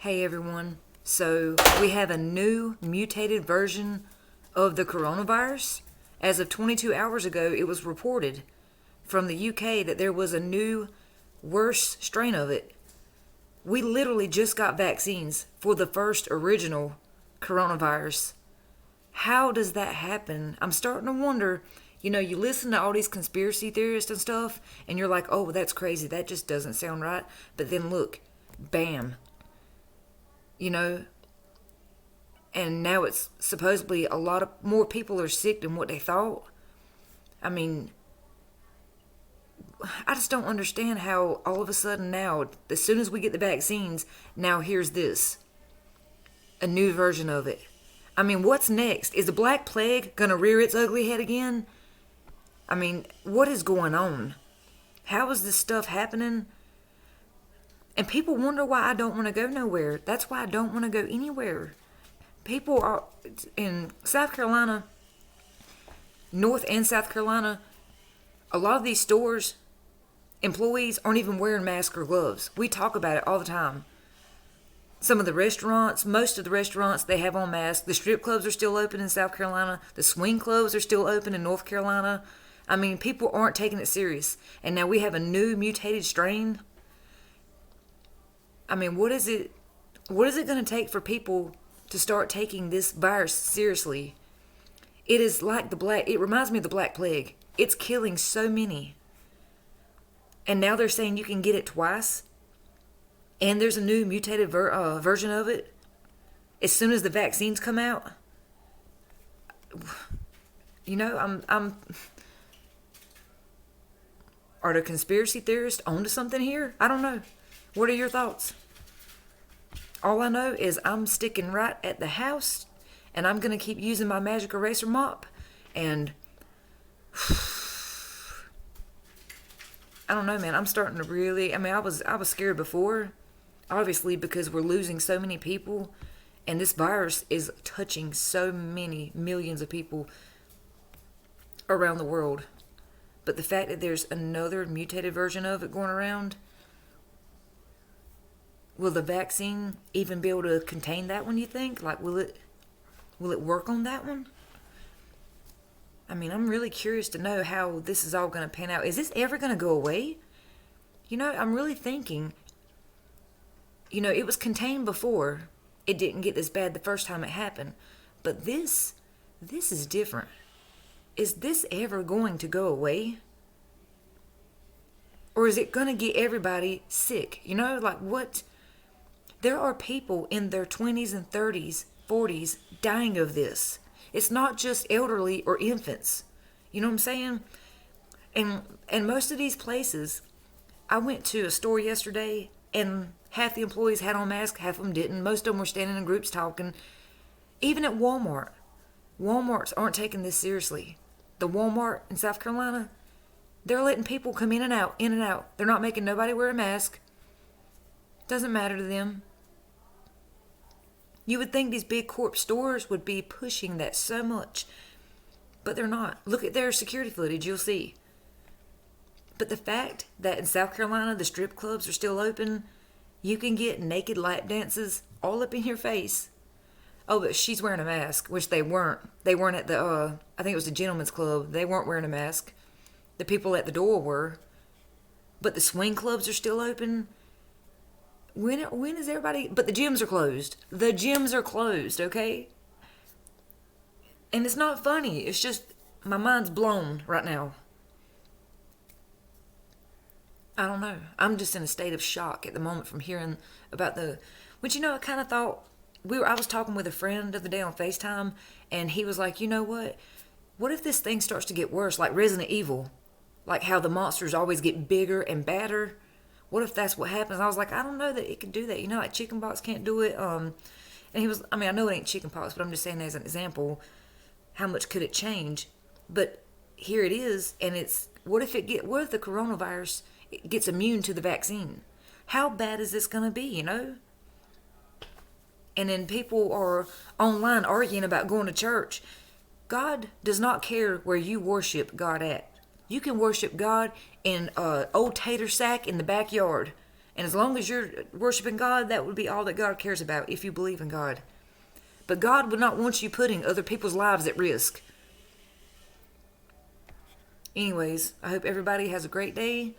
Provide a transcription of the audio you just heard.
Hey everyone. So we have a new mutated version of the coronavirus. As of 22 hours ago, it was reported from the UK that there was a new, worse strain of it. We literally just got vaccines for the first original coronavirus. How does that happen? I'm starting to wonder. You listen to all these conspiracy theorists and stuff, and you're like, oh, that's crazy. That just doesn't sound right. But then look, bam. And now it's supposedly a lot of more people are sick than what they thought. I mean, I just don't understand how all of a sudden now, as soon as we get the vaccines, now here's this. A new version of it. I mean, what's next? Is the Black Plague gonna rear its ugly head again? I mean, what is going on? How is this stuff happening? And people wonder why I don't want to go nowhere. That's why I don't want to go anywhere. People are in South Carolina, North and South Carolina, a lot of these stores, employees aren't even wearing masks or gloves. We talk about it all the time. Some of the restaurants, most of the restaurants, they have on masks. The strip clubs are still open in South Carolina. The swing clubs are still open in North Carolina. I mean, people aren't taking it serious. And now we have a new mutated strain. I mean, what is it going to take for people to start taking this virus seriously? It is like it reminds me of the Black Plague. It's killing so many. And now they're saying you can get it twice. And there's a new mutated version of it. As soon as the vaccines come out. I'm are the conspiracy theorists onto something here? I don't know. What are your thoughts? All I know is I'm sticking right at the house, and I'm going to keep using my magic eraser mop, and I don't know, man. I'm starting to really, I was scared before, obviously, because we're losing so many people, and this virus is touching so many millions of people around the world. But the fact that there's another mutated version of it going around, will the vaccine even be able to contain that one, you think? Like, will it work on that one? I mean, I'm really curious to know how this is all going to pan out. Is this ever going to go away? I'm really thinking, it was contained before. It didn't get this bad the first time it happened. But this is different. Is this ever going to go away? Or is it going to get everybody sick? Like what? There are people in their 20s and 30s, 40s dying of this. It's not just elderly or infants. You know what I'm saying? And most of these places, I went to a store yesterday and half the employees had on masks, half of them didn't. Most of them were standing in groups talking. Even at Walmart. Walmarts aren't taking this seriously. The Walmart in South Carolina, they're letting people come in and out, in and out. They're not making nobody wear a mask. Doesn't matter to them. You would think these big corp stores would be pushing that so much, but they're not. Look at their security footage, you'll see. But the fact that in South Carolina the strip clubs are still open, you can get naked lap dances all up in your face. Oh, but she's wearing a mask, which they weren't. They weren't at the, I think it was the gentleman's club. They weren't wearing a mask. The people at the door were. But the swing clubs are still open. When is everybody... But the gyms are closed. The gyms are closed, okay? And it's not funny. It's just... My mind's blown right now. I don't know. I'm just in a state of shock at the moment from hearing about the... Which, I kind of thought... I was talking with a friend the other day on FaceTime, and he was like, you know what? What if this thing starts to get worse, like Resident Evil? Like how the monsters always get bigger and badder? What if that's what happens? I was like, I don't know that it could do that. Like chickenpox can't do it. And he was, I know it ain't chickenpox, but I'm just saying as an example, how much could it change? But here it is, and it's, what if the coronavirus gets immune to the vaccine? How bad is this going to be, And then people are online arguing about going to church. God does not care where you worship God at. You can worship God in an old tater sack in the backyard And as long as you're worshiping God, that would be all that God cares about if you believe in God. But God would not want you putting other people's lives at risk. Anyways, I hope everybody has a great day.